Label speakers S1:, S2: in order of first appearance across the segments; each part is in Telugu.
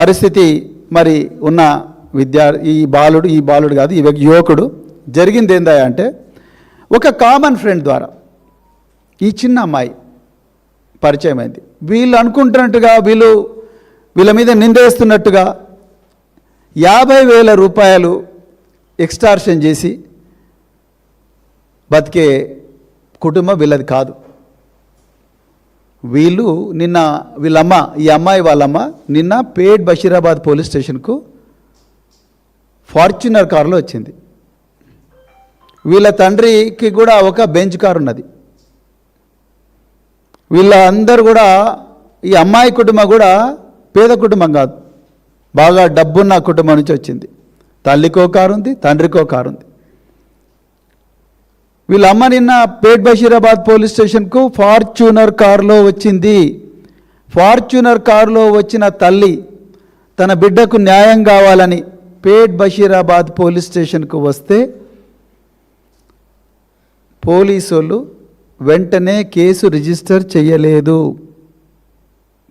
S1: పరిస్థితి మరి ఉన్న ఈ బాలుడు కాదు, ఈ యువకుడు జరిగింది ఏందా అంటే ఒక కామన్ ఫ్రెండ్ ద్వారా ఈ చిన్న అమ్మాయి పరిచయం అయింది. వీళ్ళు అనుకుంటున్నట్టుగా వీళ్ళ మీద నిందేస్తున్నట్టుగా 50,000 రూపాయలు ఎక్స్టార్షన్ చేసి బతికే కుటుంబం వీళ్ళది కాదు. వీళ్ళమ్మ ఈ అమ్మాయి వాళ్ళమ్మ నిన్న పేట్ బషీరాబాద్ పోలీస్ స్టేషన్కు ఫార్చునర్ కారులో వచ్చింది. వీళ్ళ తండ్రికి కూడా ఒక బెంచ్ కారు ఉన్నది. వీళ్ళందరూ కూడా ఈ అమ్మాయి కుటుంబం కూడా పేద కుటుంబం కాదు, బాగా డబ్బున్న కుటుంబం నుంచి వచ్చింది. తల్లికో కారు ఉంది, తండ్రికో కారు ఉంది. వీళ్ళ అమ్మ నిన్న పేట్ బషీరాబాద్ పోలీస్ స్టేషన్కు ఫార్చునర్ కారులో వచ్చింది. ఫార్చునర్ కారులో వచ్చిన తల్లి తన బిడ్డకు న్యాయం కావాలని పేట్ బషీరాబాద్ పోలీస్ స్టేషన్కు వస్తే పోలీసు వాళ్ళు వెంటనే కేసు రిజిస్టర్ చేయలేదు.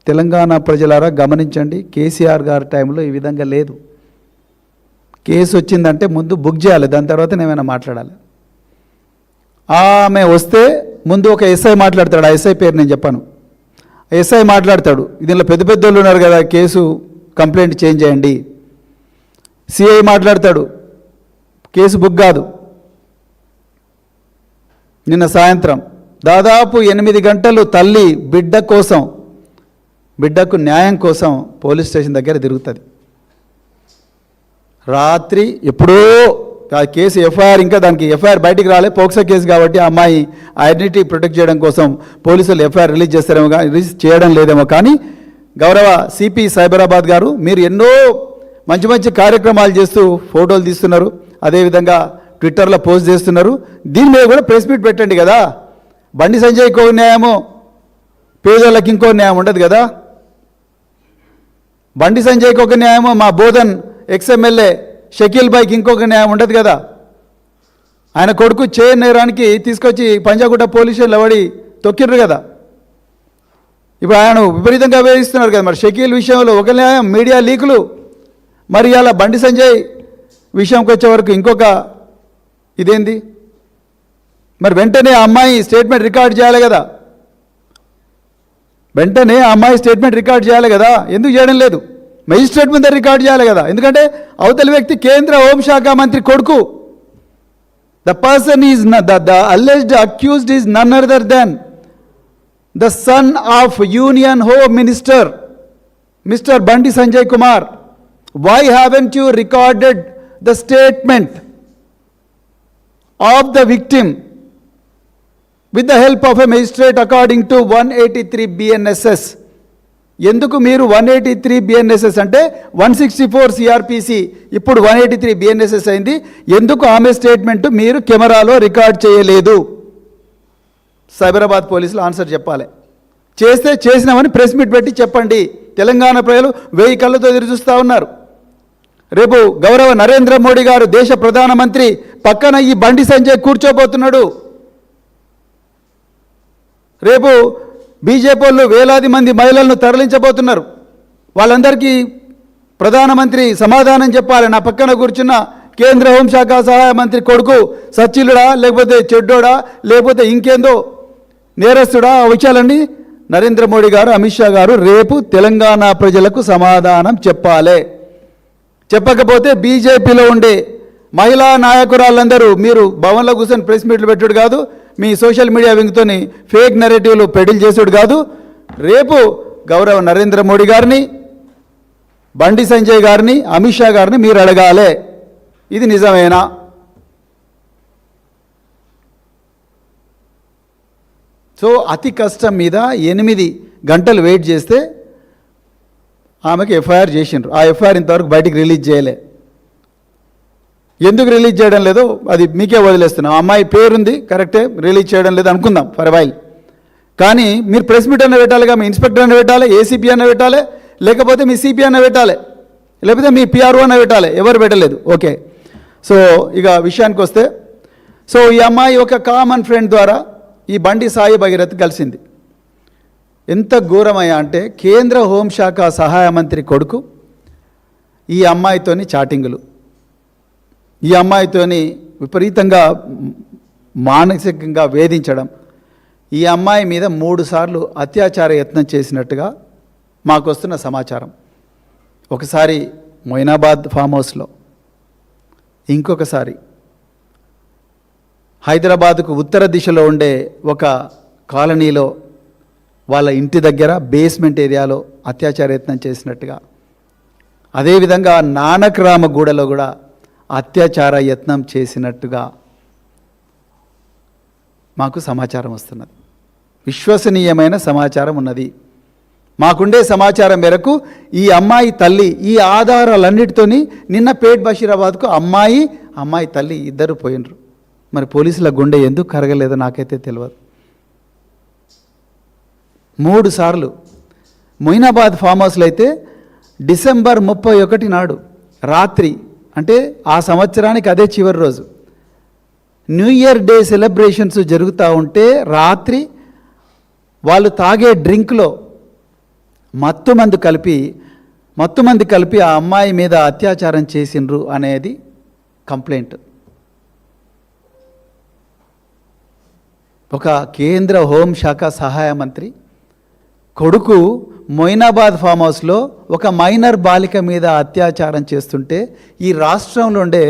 S1: తెలంగాణ ప్రజలారా గమనించండి, కేసీఆర్ గారి టైంలో ఈ విధంగా లేదు. కేసు వచ్చిందంటే ముందు బుక్ చేయాలి, దాని తర్వాత ఏమైనా మాట్లాడాలి. ఆమె వస్తే ముందు ఒక ఎస్ఐ మాట్లాడతాడు. ఆ ఎస్ఐ పేరు నేను చెప్పాను. ఎస్ఐ మాట్లాడతాడు, దీనిలో పెద్ద పెద్దోళ్ళు ఉన్నారు కదా, కేసు కంప్లైంట్ చేంజ్ చేయండి. సిఐ మాట్లాడతాడు, కేసు బుక్ కాదు. నిన్న సాయంత్రం దాదాపు 8 గంటలు తల్లి బిడ్డకు న్యాయం కోసం పోలీస్ స్టేషన్ దగ్గర తిరుగుతుంది. రాత్రి ఎప్పుడో ఆ కేసు ఎఫ్ఐఆర్, ఇంకా దానికి ఎఫ్ఐఆర్ బయటికి రాలే, పోక్సో కేసు కాబట్టి ఆ అమ్మాయి ఐడెంటిటీ ప్రొటెక్ట్ చేయడం కోసం పోలీసులు ఎఫ్ఐఆర్ రిలీజ్ చేస్తారేమో, రిలీజ్ చేయడం లేదేమో. కానీ గౌరవ సిపి సైబరాబాద్ గారు మీరు ఎన్నో మంచి మంచి కార్యక్రమాలు చేస్తూ ఫోటోలు తీస్తున్నారు, అదేవిధంగా ట్విట్టర్లో పోస్ట్ చేస్తున్నారు. దీని మీద కూడా ప్రెస్ మీట్ పెట్టండి కదా. బండి సంజయ్కి ఒక న్యాయమో పేదోళ్ళకి ఇంకో న్యాయం ఉండదు కదా. బండి సంజయ్కి ఒక న్యాయమో మా బోధన్ ఎక్స్ఎమ్మెల్యే షకీల్ భాయ్కి ఇంకొక న్యాయం ఉండదు కదా. ఆయన కొడుకు నేరానికి తీసుకొచ్చి పంజాగుట్ట పోలీస్ స్టేషన్లో పడి తొక్కిర్రు కదా. ఇప్పుడు ఆయన విపరీతంగా వేయిస్తున్నారు కదా. మరి షకీల్ విషయంలో ఒక న్యాయం, మీడియా లీకులు, మరి అలా బండి సంజయ్ విషయంకి వచ్చే వరకు ఇంకొక ఇదేంది? మరి వెంటనే ఆ అమ్మాయి స్టేట్మెంట్ రికార్డ్ చేయాలి కదా. ఎందుకు చేయడం లేదు? మెజిస్ట్రేట్ ముందర రికార్డ్ చేయాలి కదా. ఎందుకంటే అవతలి వ్యక్తి కేంద్ర హోంశాఖ మంత్రి కొడుకు. The person is the alleged accused is none other than the son of union home minister mister Bandi Sanjay Kumar. Why haven't you recorded the statement of the victim with the help of a magistrate according to 183 BNSS? ఎందుకు మీరు 183 BNSS అంటే 164 CRPC ఇప్పుడు 183 BNSS అయింది. ఎందుకు ఆమె స్టేట్మెంట్ మీరు కెమెరాలో రికార్డ్ చేయలేదు? సైబరాబాద్ పోలీసులు ఆన్సర్ చెప్పాలి. చేసినామని ప్రెస్ మీట్ పెట్టి చెప్పండి. తెలంగాణ ప్రజలు 1000 కళ్ళతో ఎదురు చూస్తూ ఉన్నారు. రేపు గౌరవ నరేంద్ర మోడీ గారు దేశ ప్రధానమంత్రి పక్కన ఈ బండి సంజయ్ కూర్చోబోతున్నాడు. రేపు బీజేపీ వాళ్ళు వేలాది మంది మహిళలను తరలించబోతున్నారు. వాళ్ళందరికీ ప్రధానమంత్రి సమాధానం చెప్పాలి. నా పక్కన కూర్చున్న కేంద్ర హోంశాఖ సహాయ మంత్రి కొడుకు సచ్చిలుడా, లేకపోతే చెడ్డోడా, లేకపోతే ఇంకేందో నేరస్తుడా, ఆ విషయాలన్నీ నరేంద్ర మోడీ గారు, అమిత్ షా గారు రేపు తెలంగాణ ప్రజలకు సమాధానం చెప్పాలి. చెప్పకపోతే బీజేపీలో ఉండే మహిళా నాయకురాళ్ళందరూ మీరు భవన్లో కూర్చొని ప్రెస్ మీట్లు పెట్టుడు కాదు, మీ సోషల్ మీడియా వింగ్తోని ఫేక్ నెరేటివ్లు పెడిల్ చేసుడు కాదు. రేపు గౌరవ నరేంద్ర మోడీ గారిని, బండి సంజయ్ గారిని, అమిత్ షా గారిని మీరు అడగాలి, ఇది నిజమేనా? సో అతి కష్టం మీద 8 గంటలు వెయిట్ చేస్తే ఆమెకి ఎఫ్ఐఆర్ చేసిండ్రు. ఆ ఎఫ్ఐఆర్ ఇంతవరకు బయటికి రిలీజ్ చేయలే. ఎందుకు రిలీజ్ చేయడం లేదో అది మీకే వదిలేస్తున్నాం. అమ్మాయి పేరుంది కరెక్టే, రిలీజ్ చేయడం లేదు అనుకుందాం ఫర్ వైల్. కానీ మీరు ప్రెస్ మీట్ అన్న పెట్టాలిగా, మీ ఇన్స్పెక్టర్ అన్న పెట్టాలి, ఏసీపీ అన్న పెట్టాలి, లేకపోతే మీ సిపి అన్న పెట్టాలి, లేకపోతే మీ పిఆర్ఓ అన్న పెట్టాలి. ఎవరు పెట్టలేదు. ఓకే, సో ఇక విషయానికి వస్తే, సో ఈ అమ్మాయి ఒక కామన్ ఫ్రెండ్ ద్వారా ఈ బండి సాయి భగీరథ్ కలిసింది. ఎంత ఘోరమయ్యా అంటే కేంద్ర హోంశాఖ సహాయ మంత్రి కొడుకు ఈ అమ్మాయితోని చాటింగులు, ఈ అమ్మాయితోని విపరీతంగా మానసికంగా వేధించడం, ఈ అమ్మాయి మీద 3 సార్లు అత్యాచార యత్నం చేసినట్టుగా మాకు వస్తున్న సమాచారం. ఒకసారి మొయినాబాద్ ఫామ్ హౌస్లో, ఇంకొకసారి హైదరాబాద్కు ఉత్తర దిశలో ఉండే ఒక కాలనీలో వాళ్ళ ఇంటి దగ్గర బేస్మెంట్ ఏరియాలో అత్యాచార యత్నం చేసినట్టుగా, అదేవిధంగా నానక్రామగూడలో కూడా అత్యాచార యత్నం చేసినట్టుగా మాకు సమాచారం వస్తున్నది. విశ్వసనీయమైన సమాచారం ఉన్నది. మాకుండే సమాచారం మేరకు ఈ అమ్మాయి తల్లి ఈ ఆధారాలన్నిటితోని నిన్న పేట్ బషీరాబాద్కు అమ్మాయి తల్లి ఇద్దరు పోయినరు. మరి పోలీసుల గుండె ఎందుకు కరగలేదో నాకైతే తెలియదు. 3 సార్లు మొయినాబాద్ ఫామ్ హౌస్లో అయితే డిసెంబర్ 31 నాడు రాత్రి, అంటే ఆ సంవత్సరానికి అదే చివరి రోజు, న్యూ ఇయర్ డే సెలబ్రేషన్స్ జరుగుతూ ఉంటే రాత్రి వాళ్ళు తాగే డ్రింక్లో మత్తుమందు కలిపి ఆ అమ్మాయి మీద అత్యాచారం చేసిండ్రు అనేది కంప్లైంట్. ఒక కేంద్ర హోంశాఖ సహాయ మంత్రి కొడుకు మొయినాబాద్ ఫామ్ హౌస్లో ఒక మైనర్ బాలిక మీద అత్యాచారం చేస్తుంటే ఈ రాష్ట్రంలో ఉండే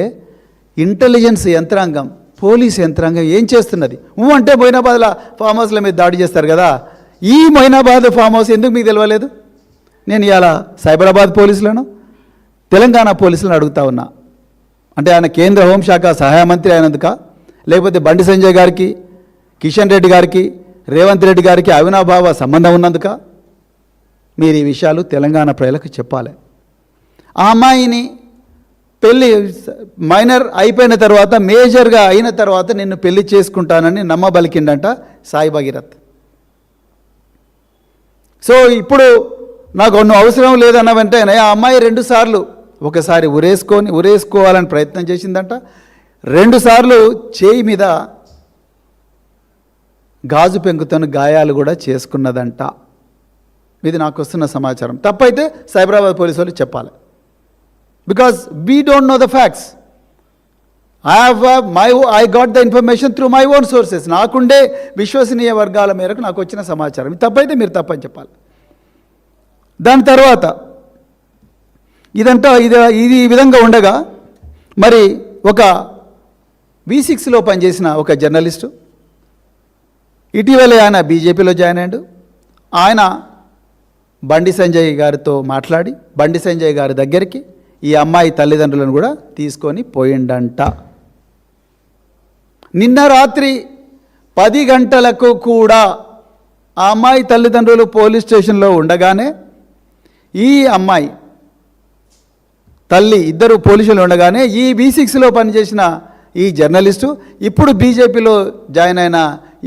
S1: ఇంటెలిజెన్స్ యంత్రాంగం, పోలీస్ యంత్రాంగం ఏం చేస్తున్నది? అంటే మొయినాబాద్లో ఫామ్ హౌస్ల మీద దాడి చేస్తారు కదా, ఈ మొయినాబాద్ ఫామ్ హౌస్ ఎందుకు మీకు తెలియలేదు? నేను ఇవాళ సైబరాబాద్ పోలీసులను, తెలంగాణ పోలీసులను అడుగుతా ఉన్నా. అంటే ఆయన కేంద్ర హోంశాఖ సహాయ మంత్రి అయినందుక, లేకపోతే బండి సంజయ్ గారికి, కిషన్ రెడ్డి గారికి, రేవంత్ రెడ్డి గారికి అవినాభావ సంబంధం ఉన్నందుక? మీరు ఈ విషయాలు తెలంగాణ ప్రజలకు చెప్పాలి. ఆ అమ్మాయిని పెళ్ళి మైనర్ అయిపోయిన తర్వాత, మేజర్గా అయిన తర్వాత నిన్ను పెళ్లి చేసుకుంటానని నమ్మబలికిండంట సాయి భగీరథ్. సో ఇప్పుడు నాకు నువ్వు అవసరం లేదన్న వెంటనే ఆ అమ్మాయి 2 సార్లు, ఒకసారి ఉరేసుకోవాలని ప్రయత్నం చేసిందంట, 2 సార్లు చేయి మీద గాజు పెంకుతోని గాయాలు కూడా చేసుకున్నదంట. ఇది నాకు వస్తున్న సమాచారం. తప్పైతే సైబరాబాద్ పోలీసు వాళ్ళు చెప్పాలి. Because we don't know the facts. I got the information through my own sources. నాకుండే విశ్వసనీయ వర్గాల మేరకు నాకు వచ్చిన సమాచారం. ఇది తప్పైతే మీరు తప్పని చెప్పాలి. దాని తర్వాత ఇది ఈ విధంగా ఉండగా, మరి ఒక V6లో పనిచేసిన ఒక జర్నలిస్టు ఇటీవలే ఆయన బీజేపీలో జాయిన్ అయ్యాడు. ఆయన బండి సంజయ్ గారితో మాట్లాడి బండి సంజయ్ గారి దగ్గరికి ఈ అమ్మాయి తల్లిదండ్రులను కూడా తీసుకొని పోయిండంట. నిన్న రాత్రి 10 గంటలకు కూడా ఆ అమ్మాయి తల్లిదండ్రులు పోలీస్ స్టేషన్లో ఉండగానే ఈ అమ్మాయి తల్లి ఇద్దరు పోలీసులు ఉండగానే ఈ V6లో పనిచేసిన ఈ జర్నలిస్టు, ఇప్పుడు బీజేపీలో జాయిన్ అయిన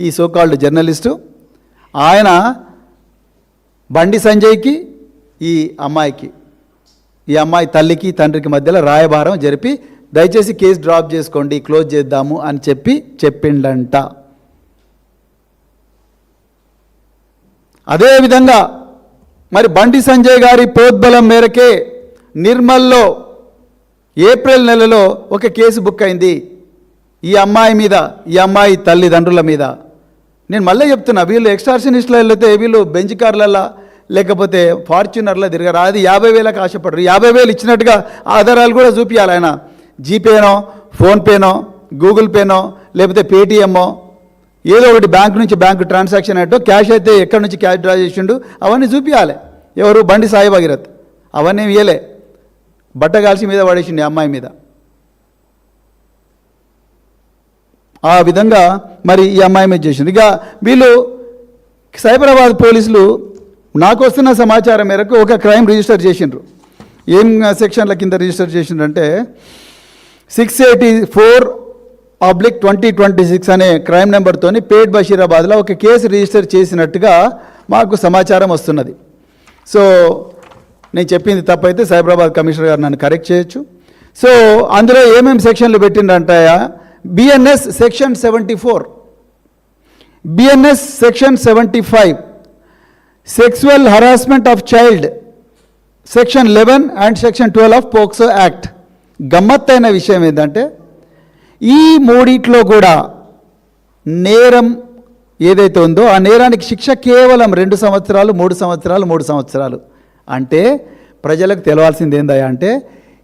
S1: ఈ సోకాల్డ్ జర్నలిస్టు, ఆయన బండి సంజయ్కి ఈ అమ్మాయి తల్లికి తండ్రికి మధ్యలో రాయబారం జరిపి దయచేసి కేసు డ్రాప్ చేసుకోండి, క్లోజ్ చేద్దాము అని చెప్పిండంట. అదేవిధంగా మరి బండి సంజయ్ గారి ప్రోద్బలం మేరకే నిర్మల్లో ఏప్రిల్ నెలలో ఒక కేసు బుక్ అయింది ఈ అమ్మాయి మీద, ఈ అమ్మాయి తల్లిదండ్రుల మీద. నేను మళ్ళీ చెప్తున్నా, వీళ్ళు ఎక్స్టార్షనిస్టులు వెళ్తే వీళ్ళు బెంచ్ కార్లల్లో లేకపోతే ఫార్చ్యూనర్లో తిరగరు. అది 50,000కి ఆశపడరు. 50,000 ఇచ్చినట్టుగా ఆధారాలు కూడా చూపించాలి. ఆయన జీపేనో, ఫోన్పేనో, గూగుల్ పేనో, లేకపోతే పేటీఎమ్మో, ఏదో ఒకటి బ్యాంక్ నుంచి బ్యాంకు ట్రాన్సాక్షన్ అయ్యో, క్యాష్ అయితే ఎక్కడి నుంచి క్యాష్ డ్రా చేసిండు అవన్నీ చూపించాలి. ఎవరు? బండి సాయి భగీరథ్. అవన్నీ ఇయ్యలే, బట్టగాల్సి మీద పడేసిండు అమ్మాయి మీద. ఆ విధంగా మరి ఈ అమ్మాయి మీద చేసింది. ఇక వీళ్ళు సైబరాబాద్ పోలీసులు నాకు వస్తున్న సమాచారం మేరకు ఒక క్రైమ్ రిజిస్టర్ చేసిండ్రు. ఏం సెక్షన్ల కింద రిజిస్టర్ చేసిండ్రంటే 684/2026 అనే క్రైమ్ నెంబర్తోని పేట్ బషీరాబాద్లో ఒక కేసు రిజిస్టర్ చేసినట్టుగా మాకు సమాచారం వస్తున్నది. సో నేను చెప్పింది తప్పైతే సైబరాబాద్ కమిషనర్ గారు నన్ను కరెక్ట్ చేయొచ్చు. సో అందులో ఏమేమి సెక్షన్లు పెట్టిండంటాయా? BNS section 74, BNS section 75, sexual harassment of child section 11 and section 12 of POCSO act. గమ్మత్తైన విషయం ఏంటంటే ఈ మూడిట్లో కూడా నేరం ఏదైతే ఉందో ఆ నేరానికి శిక్ష కేవలం 2 సంవత్సరాలు, 3 సంవత్సరాలు, 3 సంవత్సరాలు. అంటే ప్రజలకు తెలవాల్సింది ఏందయ్యా అంటే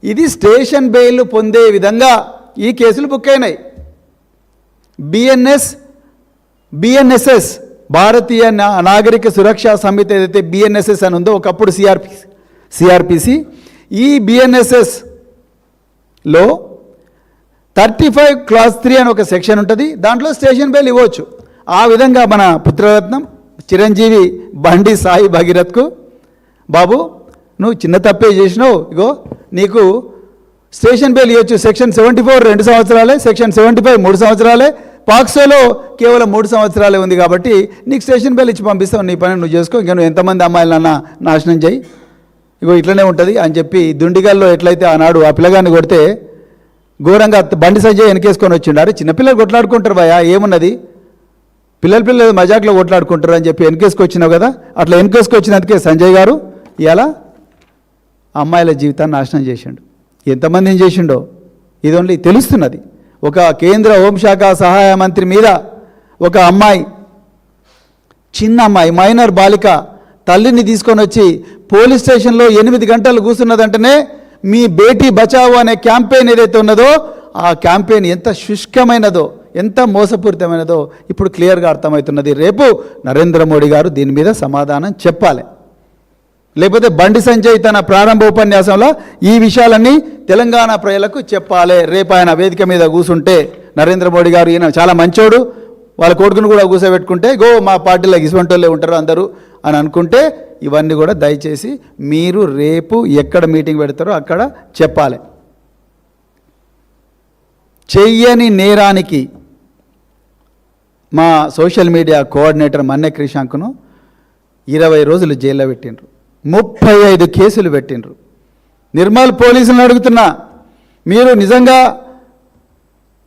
S1: ఇది స్టేషన్ బెయిల్ పొందే విధంగా ఈ కేసులు బుక్ అయినాయి. బిఎన్ఎస్ఎస్ భారతీయ నాగరిక సురక్షా సమితి ఏదైతే బిఎన్ఎస్ఎస్ అని ఉందో ఒకప్పుడు సిఆర్పిసి, ఈ బిఎన్ఎస్ఎస్లో 35 క్లాస్ 3 అని ఒక సెక్షన్ ఉంటుంది. దాంట్లో స్టేషన్ బెయిల్ ఇవ్వచ్చు. ఆ విధంగా మన పుత్రరత్నం చిరంజీవి బండి సాయి భగీరథ్కు, బాబు నువ్వు చిన్న తప్పే చేసినావు, ఇగో నీకు స్టేషన్ బెయిల్ ఇవ్వచ్చు. సెక్షన్ 74 2 సంవత్సరాలే, సెక్షన్ 75 3 సంవత్సరాలే, పాక్సోలో కేవలం 3 సంవత్సరాలే ఉంది కాబట్టి నీకు స్టేషన్ బెయిల్ ఇచ్చి పంపిస్తావు, నీ పని నువ్వు చేసుకో, ఇంకా నువ్వు ఎంతమంది అమ్మాయిలన్నా నాశనం చేయి, ఇగో ఇట్లనే ఉంటుంది అని చెప్పి దుండిగల్లో ఎట్లయితే ఆనాడు ఆ పిల్లగాన్ని కొడితే ఘోరంగా బండి సంజయ్ వెనకేసుకొని వచ్చిండారు. చిన్నపిల్లలు కొట్లాడుకుంటారు భయ, ఏమున్నది, పిల్లలు మజాక్లో కొట్లాడుకుంటారు అని చెప్పి వెనకేసుకొచ్చినావు కదా, అట్లా వెనకేసుకొచ్చినందుకే సంజయ్ గారు ఇలా అమ్మాయిల జీవితాన్ని నాశనం చేసిండు. ఎంతమందిని చేసిండో ఇది ఓన్లీ తెలుస్తున్నది. ఒక కేంద్ర హోంశాఖ సహాయ మంత్రి మీద ఒక అమ్మాయి, చిన్న అమ్మాయి, మైనర్ బాలిక తల్లిని తీసుకొని వచ్చి పోలీస్ స్టేషన్లో 8 గంటలు కూర్చున్నదంటేనే మీ బేటీ బచావో అనే క్యాంపెయిన్ ఏదైతే ఉన్నదో ఆ క్యాంపెయిన్ ఎంత శుష్కమైనదో, ఎంత మోసపూరితమైనదో ఇప్పుడు క్లియర్గా అర్థమవుతున్నది. రేపు నరేంద్ర మోడీ గారు దీని మీద సమాధానం చెప్పాలి. లేకపోతే బండి సంజయ్ తన ప్రారంభ ఉపన్యాసంలో ఈ విషయాలన్నీ తెలంగాణ ప్రజలకు చెప్పాలి. రేపు ఆయన వేదిక మీద కూర్చుంటే నరేంద్ర మోడీ గారు ఈయన చాలా మంచోడు, వాళ్ళ కొడుకును కూడా కూర్చోబెట్టుకుంటే గో మా పార్టీలో ఇసువంటోళ్ళే ఉంటారు అందరూ అని అనుకుంటే ఇవన్నీ కూడా దయచేసి మీరు రేపు ఎక్కడ మీటింగ్ పెడతారో అక్కడ చెప్పాలి. చెయ్యని నేరానికి మా సోషల్ మీడియా కోఆర్డినేటర్ మన్నె క్రిషాంక్ను 20 రోజులు జైల్లో పెట్టిండ్రు, 35 కేసులు పెట్టిండ్రు. నిర్మల్ పోలీసులను అడుగుతున్నా, మీరు నిజంగా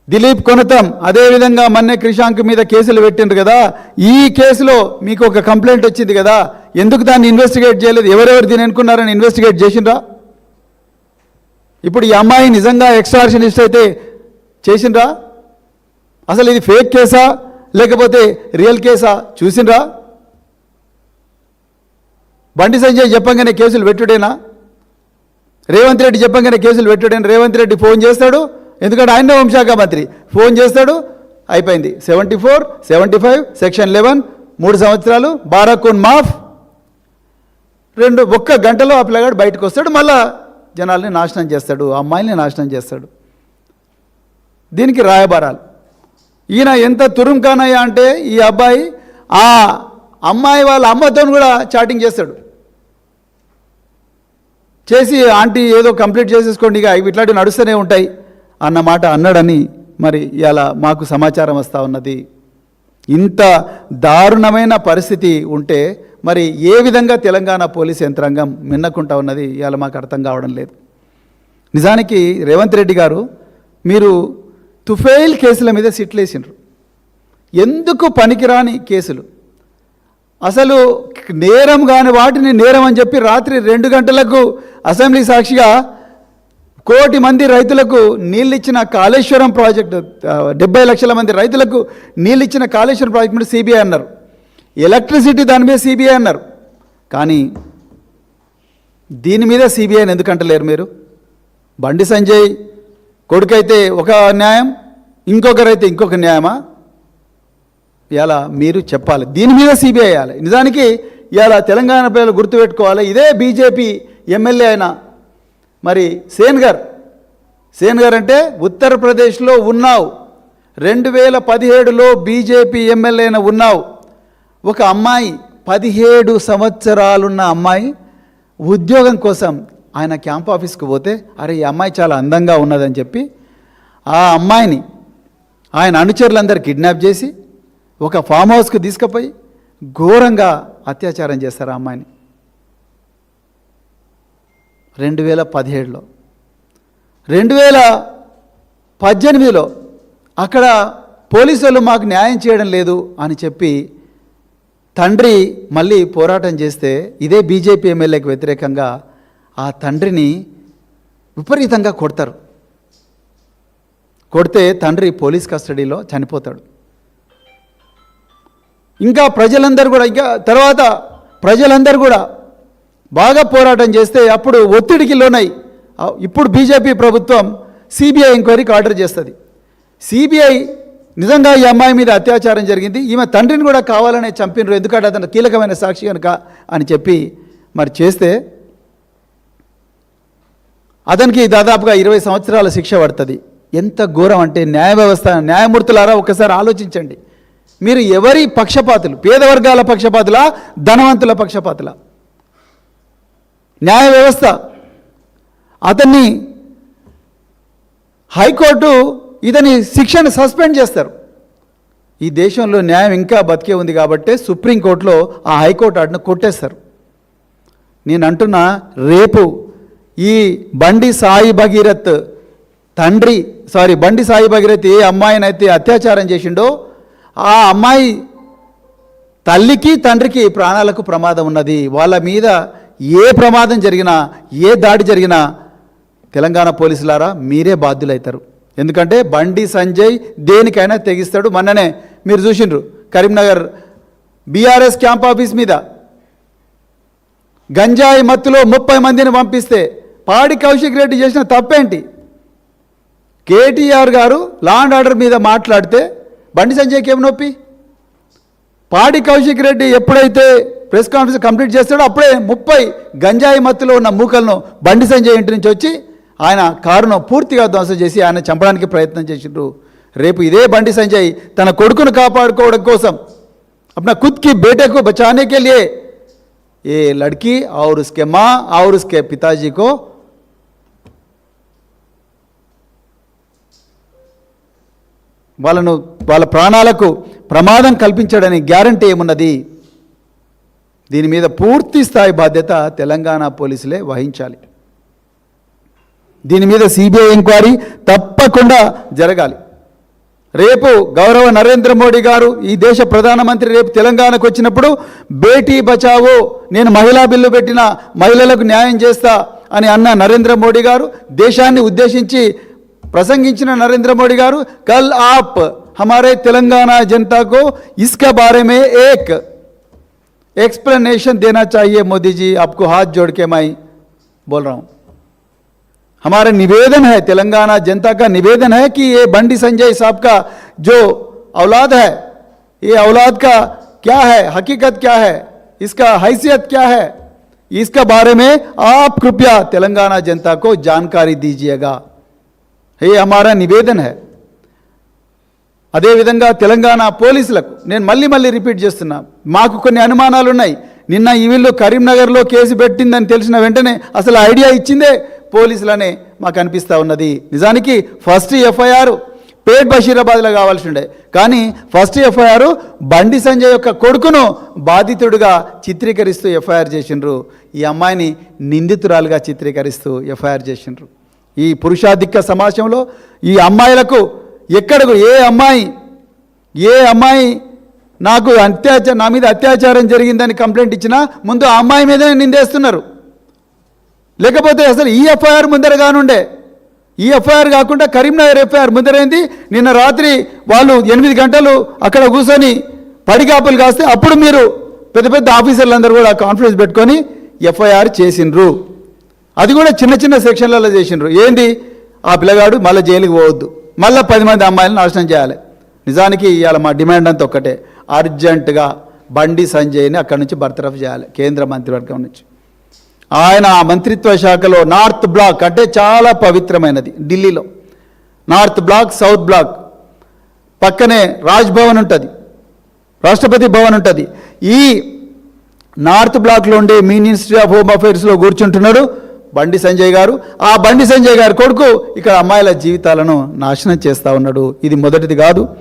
S1: దిలీప్ కొనతం అదేవిధంగా మన్నె క్రిషాంక్ మీద కేసులు పెట్టిండ్రు కదా, ఈ కేసులో మీకు ఒక కంప్లైంట్ వచ్చింది కదా, ఎందుకు దాన్ని ఇన్వెస్టిగేట్ చేయలేదు, ఎవరెవరు దీన్ని అనుకున్నారని ఇన్వెస్టిగేట్ చేసిండ్రా? ఇప్పుడు ఈ అమ్మాయి నిజంగా ఎక్స్ట్రాక్షనిస్ట్ అయితే చేసిండ్రా? అసలు ఇది ఫేక్ కేసా లేకపోతే రియల్ కేసా చూసిండ్రా? బండి సంజయ్ చెప్పంగానే కేసులు పెట్టుడేనా? రేవంత్ రెడ్డి చెప్పంగానే కేసులు పెట్టుడేనా? రేవంత్ రెడ్డి ఫోన్ చేస్తాడు, ఎందుకంటే ఆయన హోంశాఖ మంత్రి, ఫోన్ చేస్తాడు, అయిపోయింది. 74, 75, సెక్షన్ 11 3 సంవత్సరాలు, బారాకూన్ మాఫ్, 1 గంటలో ఆ పిల్లగాడు బయటకు వస్తాడు, మళ్ళా జనాల్ని నాశనం చేస్తాడు, అమ్మాయిల్ని నాశనం చేస్తాడు. దీనికి రాయబారాలు. ఈయన ఎంత తురుంకానయ్య అంటే ఈ అబ్బాయి ఆ అమ్మాయి వాళ్ళ అమ్మతో కూడా చాటింగ్ చేస్తాడు, చేసి ఆంటీ ఏదో కంప్లీట్ చేసేసుకోండి ఇక ఇట్లాంటివి నడుస్తూనే ఉంటాయి అన్నమాట అన్నాడని మరి ఇలా మాకు సమాచారం వస్తూ ఉన్నది. ఇంత దారుణమైన పరిస్థితి ఉంటే మరి ఏ విధంగా తెలంగాణ పోలీస్ యంత్రాంగం మిన్నకుంటా ఉన్నది ఇవాళ మాకు అర్థం కావడం లేదు. నిజానికి రేవంత్ రెడ్డి గారు మీరు తుఫైల్ కేసుల మీద సిట్లేసిండ్రు, ఎందుకు పనికిరాని కేసులు, అసలు నేరం కాని వాటిని నేరం అని చెప్పి రాత్రి 2 గంటలకు అసెంబ్లీ సాక్షిగా 1 కోటి మంది రైతులకు నీళ్ళిచ్చిన కాళేశ్వరం ప్రాజెక్టు, 70 లక్షల మంది రైతులకు నీళ్ళిచ్చిన కాళేశ్వరం ప్రాజెక్టు మీద సిబిఐ అన్నారు, ఎలక్ట్రిసిటీ దాని మీద సిబిఐ అన్నారు. కానీ దీని మీద సిబిఐని ఎందుకంటలేరు మీరు? బండి సంజయ్ కొడుకైతే ఒక న్యాయం, ఇంకొకరైతే ఇంకొక న్యాయమా? ఇలా మీరు చెప్పాలి, దీని మీద సిబిఐ వేయాలి. నిజానికి ఇలా తెలంగాణ ప్రజలు గుర్తుపెట్టుకోవాలి, ఇదే బీజేపీ ఎమ్మెల్యే అయిన మరి సేన్ గారు అంటే ఉత్తరప్రదేశ్లో ఉన్నావు, 2017లో బీజేపీ ఎమ్మెల్యే అయిన ఉన్నావు. ఒక అమ్మాయి 17 సంవత్సరాలున్న అమ్మాయి ఉద్యోగం కోసం ఆయన క్యాంప్ ఆఫీస్కి పోతే అరే ఈ అమ్మాయి చాలా అందంగా ఉన్నదని చెప్పి ఆ అమ్మాయిని ఆయన అనుచరులందరూ కిడ్నాప్ చేసి ఒక ఫామ్ హౌస్కి తీసుకుపోయి ఘోరంగా అత్యాచారం చేస్తారు ఆ అమ్మాయిని 2017లో. 2018లో అక్కడ పోలీసులు మాకు న్యాయం చేయడం లేదు అని చెప్పి తండ్రి మళ్ళీ పోరాటం చేస్తే ఇదే బీజేపీ ఎమ్మెల్యేకి వ్యతిరేకంగా ఆ తండ్రిని విపరీతంగా కొడతారు. కొడితే తండ్రి పోలీస్ కస్టడీలో చనిపోతాడు. ఇంకా తర్వాత ప్రజలందరూ కూడా బాగా పోరాటం చేస్తే అప్పుడు ఒత్తిడికి లోనై ఇప్పుడు బీజేపీ ప్రభుత్వం సిబిఐ ఎంక్వైరీకి ఆర్డర్ చేస్తుంది. సిబిఐ నిజంగా ఈ అమ్మాయి మీద అత్యాచారం జరిగింది, ఈమె తండ్రిని కూడా కావాలనే చంపినరు, ఎందుకంటే అతను కీలకమైన సాక్షి కనుక అని చెప్పి మరి చేస్తే అతనికి దాదాపుగా 20 సంవత్సరాల శిక్ష పడుతుంది. ఎంత ఘోరం అంటే న్యాయ వ్యవస్థ, న్యాయమూర్తులారా ఒకసారి ఆలోచించండి. మీరు ఎవరి పక్షపాతులు? పేద వర్గాల పక్షపాతులా, ధనవంతుల పక్షపాతులా? న్యాయ వ్యవస్థ అతన్ని హైకోర్టు ఇతని శిక్షను సస్పెండ్ చేస్తారు. ఈ దేశంలో న్యాయం ఇంకా బతికే ఉంది కాబట్టి సుప్రీంకోర్టులో ఆ హైకోర్టు ఆర్డర్ను కొట్టేస్తారు. నేను అంటున్నా, రేపు ఈ బండి సాయి భగీరథ్ ఏ అమ్మాయినైతే అత్యాచారం చేసిండో ఆ అమ్మాయి తల్లికి తండ్రికి ప్రాణాలకు ప్రమాదం ఉన్నది. వాళ్ళ మీద ఏ ప్రమాదం జరిగినా, ఏ దాడి జరిగినా తెలంగాణ పోలీసులారా మీరే బాధ్యులవుతారు. ఎందుకంటే బండి సంజయ్ దేనికైనా తెగిస్తాడు. మొన్ననే మీరు చూసిండ్రు కరీంనగర్ బీఆర్ఎస్ క్యాంప్ ఆఫీస్ మీద గంజాయి మత్తులో 30 మందిని పంపిస్తే పాడి కౌశిక్ రెడ్డి చేసిన తప్పేంటి? కేటీఆర్ గారు లా అండ్ ఆర్డర్ మీద మాట్లాడితే బండి సంజయ్కి ఏం నొప్పి? పాడి కౌశిక్ రెడ్డి ఎప్పుడైతే ప్రెస్ కాన్ఫరెన్స్ కంప్లీట్ చేస్తాడో అప్పుడే 30 గంజాయి మత్తులో ఉన్న మూకలను బండి సంజయ్ ఇంటి నుంచి వచ్చి ఆయన కారును పూర్తిగా ధ్వంసం చేసి ఆయన చంపడానికి ప్రయత్నం చేసిండ్రు. రేపు ఇదే బండి సంజయ్ తన కొడుకును కాపాడుకోవడం కోసం अपना खुद की बेटे को बचाने के लिए ये लड़की और उसके माँ और उसके पिताजी को వాళ్ళ ప్రాణాలకు ప్రమాదం కల్పించడని గ్యారంటీ ఏమున్నది? దీని మీద పూర్తి స్థాయి బాధ్యత తెలంగాణ పోలీసులే వహించాలి. దీని మీద సిబిఐ ఎంక్వైరీ తప్పకుండా జరగాలి. రేపు గౌరవ నరేంద్ర మోడీ గారు ఈ దేశ ప్రధానమంత్రి రేపు తెలంగాణకు వచ్చినప్పుడు బేటీ బచావో, నేను మహిళా బిల్లు పెట్టిన మహిళలకు న్యాయం చేస్తా అని అన్న నరేంద్ర మోడీ గారు, దేశాన్ని ఉద్దేశించి ప్రసంగించిన నరేంద్ర మోడీ గారు, कल आप हमारे तेलंगाना जनता को इसके बारे में एक एक्सप्लेनेशन देना चाहिए मोदी जी, आपको हाथ जोड़ के मैं बोल रहा हूँ. हमारा निवेदन है, तेलंगाना जनता का निवेदन है कि ये बंडी संजय साहब का जो औलाद है, ये औलाद का क्या है, हकीकत क्या है, इसका हैसियत क्या है, इसका बारे में आप कृपया तेलंगाना जनता को जानकारी दीजिएगा. ये हमारा निवेदन है. అదేవిధంగా తెలంగాణ పోలీసులకు నేను మళ్ళీ రిపీట్ చేస్తున్నా, మాకు కొన్ని అనుమానాలు ఉన్నాయి. నిన్న ఈ వీళ్ళు కరీంనగర్లో కేసు పెట్టిందని తెలిసిన వెంటనే అసలు ఐడియా ఇచ్చిందే పోలీసులనే మాకు అనిపిస్తూ ఉన్నది. నిజానికి ఫస్ట్ ఎఫ్ఐఆర్ పేట్ బషీరాబాద్లో కావాల్సి ఉండే, కానీ ఫస్ట్ ఎఫ్ఐఆర్ బండి సంజయ్ యొక్క కొడుకును బాధితుడిగా చిత్రీకరిస్తూ ఎఫ్ఐఆర్ చేసిండ్రు. ఈ అమ్మాయిని నిందితురాలుగా చిత్రీకరిస్తూ ఎఫ్ఐఆర్ చేసిండ్రు. ఈ పురుషాధిక్య సమాజంలో ఈ అమ్మాయిలకు ఎక్కడకు ఏ అమ్మాయి నాకు నా మీద అత్యాచారం జరిగిందని కంప్లైంట్ ఇచ్చినా ముందు ఆ అమ్మాయి మీదే నిందేస్తున్నారు. లేకపోతే అసలు ఈ ఎఫ్ఐఆర్ ముందరగానుండే, ఈ ఎఫ్ఐఆర్ కాకుండా కరీంనగర్ ఎఫ్ఐఆర్ ముందరైంది. నిన్న రాత్రి వాళ్ళు 8 గంటలు అక్కడ కూర్చొని పడిగాపులు కాస్తే అప్పుడు మీరు పెద్ద ఆఫీసర్లందరూ కూడా కాన్ఫరెన్స్ పెట్టుకొని ఎఫ్ఐఆర్ చేసిండ్రు. అది కూడా చిన్న సెక్షన్లలో చేసిండ్రు. ఏంది, ఆ పిల్లగాడు మళ్ళీ జైలుకి పోవద్దు, మళ్ళీ 10 మంది అమ్మాయిలను నాశనం చేయాలి. నిజానికి ఇవాళ మా డిమాండ్ అంతా ఒక్కటే, అర్జెంటుగా బండి సంజయ్ని అక్కడి నుంచి బర్తరఫ్ చేయాలి కేంద్ర మంత్రివర్గం నుంచి. ఆయన మంత్రిత్వ శాఖలో నార్త్ బ్లాక్ అంటే చాలా పవిత్రమైనది, ఢిల్లీలో నార్త్ బ్లాక్, సౌత్ బ్లాక్ పక్కనే రాజ్భవన్ ఉంటుంది, రాష్ట్రపతి భవన్ ఉంటుంది. ఈ నార్త్ బ్లాక్లో ఉండే ministry of home అఫైర్స్లో కూర్చుంటున్నాడు Bandi Sanjay గారు. ఆ బండి సంజయ్ గారి కొడుకు ఇక్కడ అమ్మాయిల జీవితాలను నాశనం చేస్తూ ఉన్నాడు. ఇది మొదటిది కాదు.